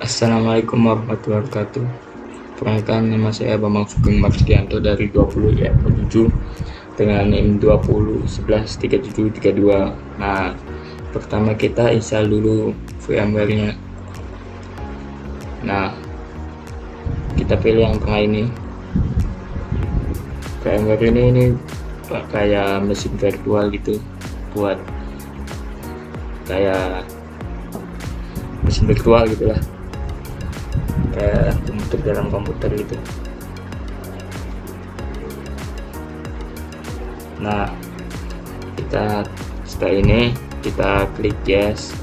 Assalamualaikum warahmatullahi wabarakatuh. Perkenalkan, nama saya Bambang Sugeng Marsudianto dari 20 ya 7 dengan NIM 20 11 3732. Nah, pertama kita install dulu vmware-nya. Nah, kita pilih yang tengah ini. VMware ini kayak mesin virtual gitu, buat kayak mesin virtual gitulah, kayak komputer dalam komputer gitu. Nah, kita setelah ini kita klik yes.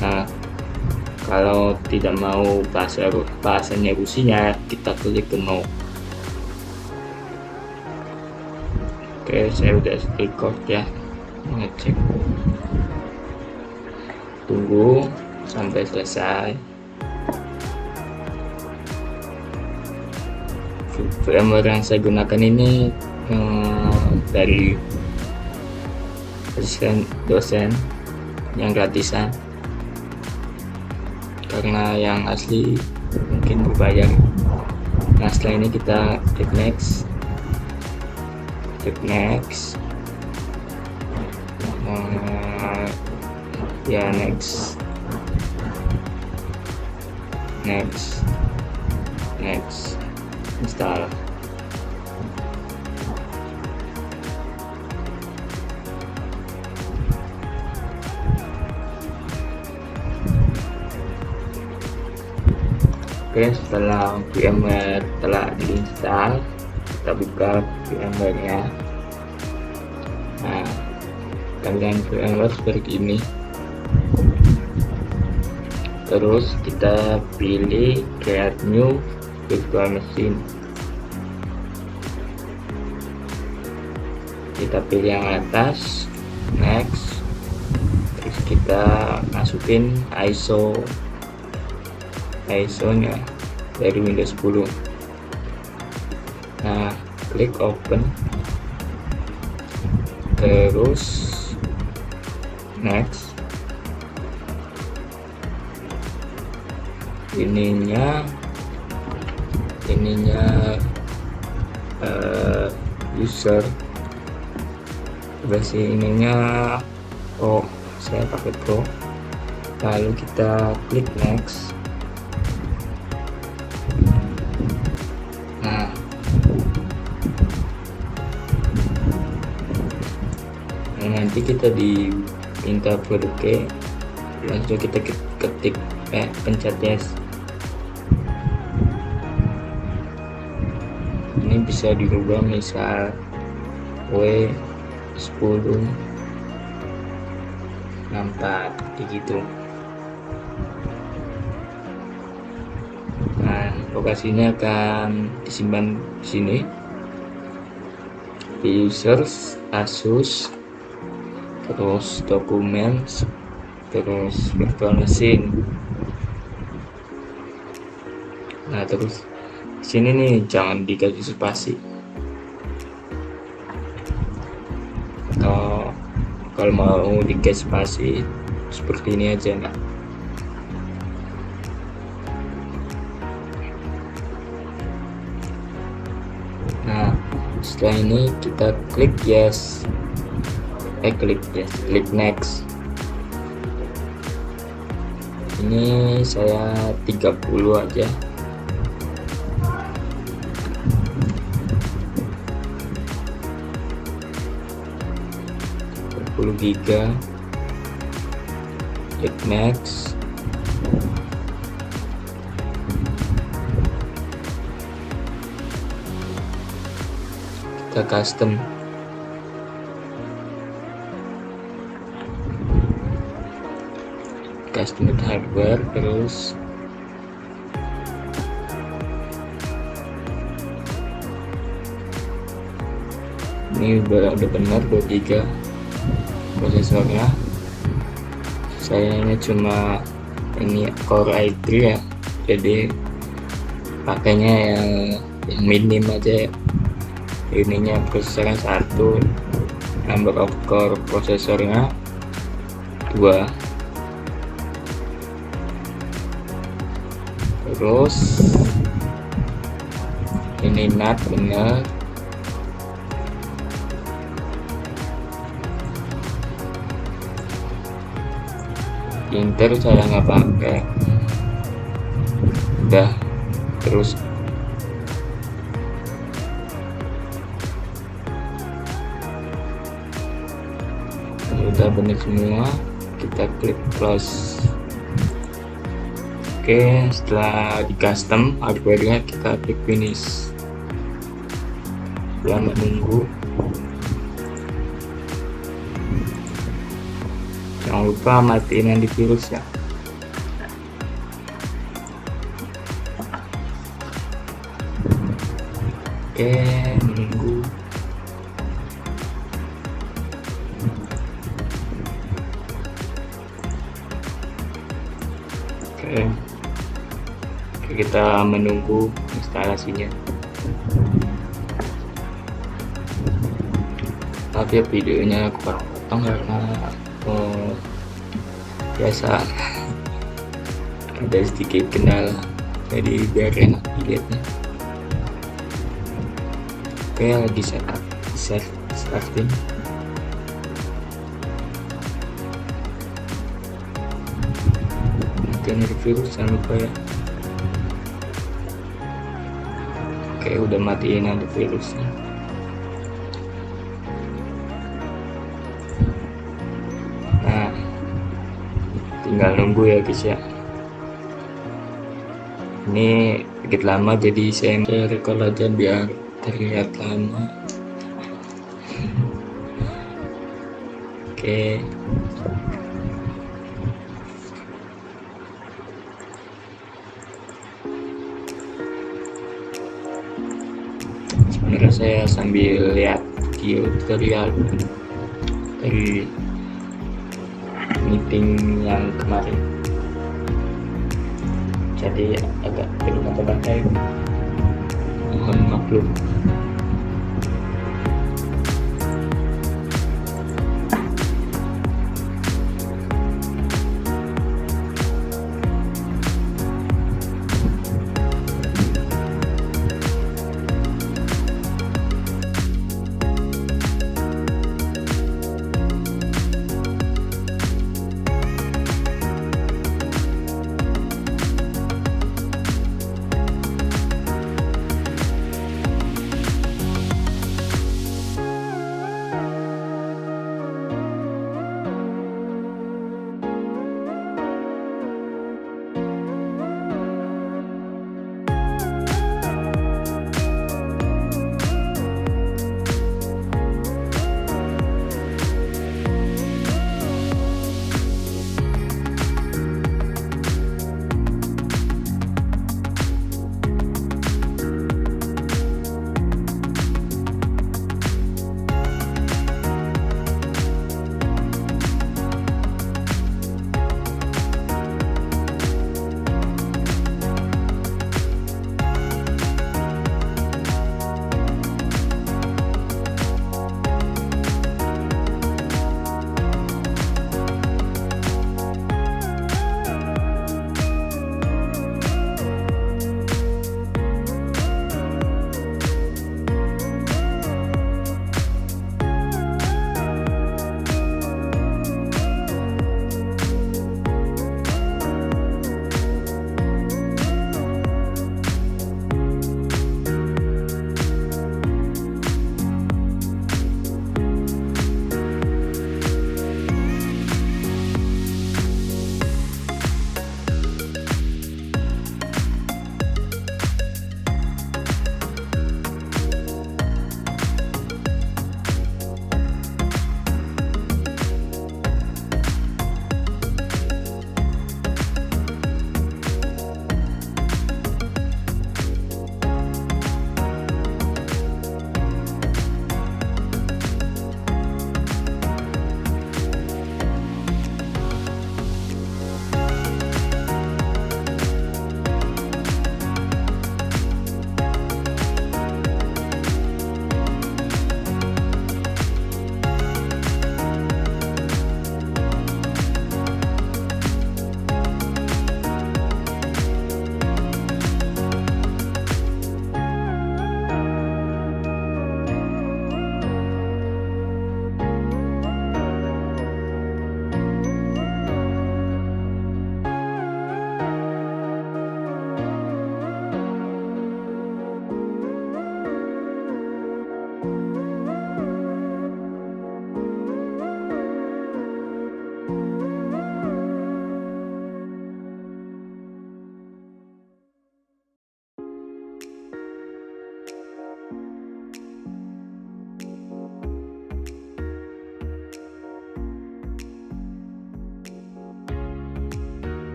Nah, kalau tidak mau bahasanya Rusinya, kita klik ke no. Oke, saya udah record ya, ngecek. Tunggu sampai selesai. VMware yang saya gunakan ini dari dosen yang gratisan, karena yang asli mungkin berbayar. Nah, setelah ini kita klik next. Ya, next install. Oke, setelah VMware telah diinstal, kita buka VMware-nya. Nah, tampilan VMware seperti ini. Terus kita pilih create new virtual machine. Kita pilih yang atas, next. Terus kita masukin ISO-nya dari Windows 10. Nah, klik open, terus next. ininya user versi ininya saya pakai Pro. Lalu kita klik next. Nah, nanti kita diminta berke, langsung kita ketik pencet yes. Ini bisa dirubah, misal W10 64 gitu. Nah, lokasinya akan disimpan di sini, di users, Asus, terus documents, terus virtual machine. Nah, terus di sini nih jangan dikasih spasi. Kalau mau dikasih spasi seperti ini aja. Nah, setelah ini kita klik yes, klik next. Ini saya 30 aja. Giga, klik next. Kita custom. Hardware, terus ini udah benar 23 prosesornya. Saya ini cuma ini Core i3 ya, jadi pakainya yang minim aja ya. Ininya prosesornya 1, number of core prosesornya 2. Terus ini NAT bener, printer saya nggak pakai, udah. Terus udah bener semua, kita klik close. Oke, setelah di custom hardware-nya kita klik finish. Setelah menunggu, jangan lupa matiin antivirus ya. Oke, menunggu. Oke, kita menunggu instalasinya. Maaf ya videonya aku potong karena biasa ada sedikit kendala, jadi biar enak dilihatnya. Oke, lagi starting. Matiin antivirus jangan lupa ya. Oke, udah matiin antivirusnya. Nah, tinggal nunggu ya guys ya. Ini sedikit lama jadi saya record aja biar terlihat lama. Oke, sebenarnya saya sambil lihat video tutorial dari meeting yang kemarin, jadi agak terbata-bata, mohon maklum.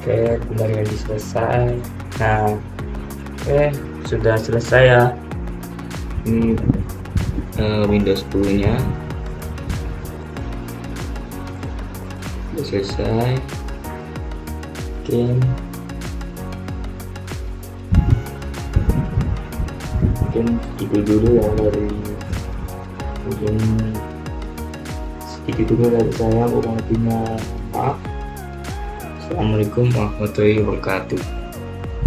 Oke, bentar lagi selesai. Nah, oke, sudah selesai ya. Ini Windows 10 nya sudah selesai. Oke, mungkin itu dulu ya dari mungkin segitu dulu dari saya, kurang lebihnya maaf. Assalamualaikum warahmatullahi wabarakatuh.